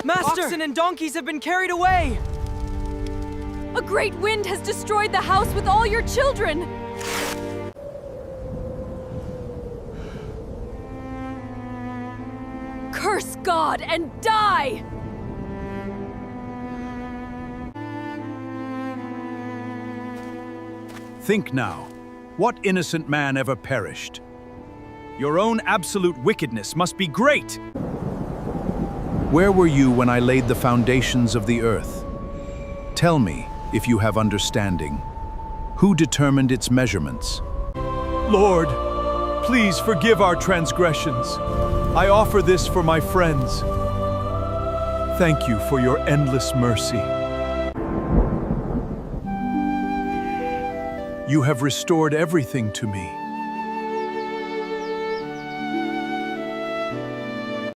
Master! Oxen and donkeys have been carried away! A great wind has destroyed the house with all your children! Curse God and die! Think now, what innocent man ever perished? Your own absolute wickedness must be great! Where were you when I laid the foundations of the earth? Tell me, if you have understanding, who determined its measurements? Lord, please forgive our transgressions. I offer this for my friends. Thank you for your endless mercy. You have restored everything to me.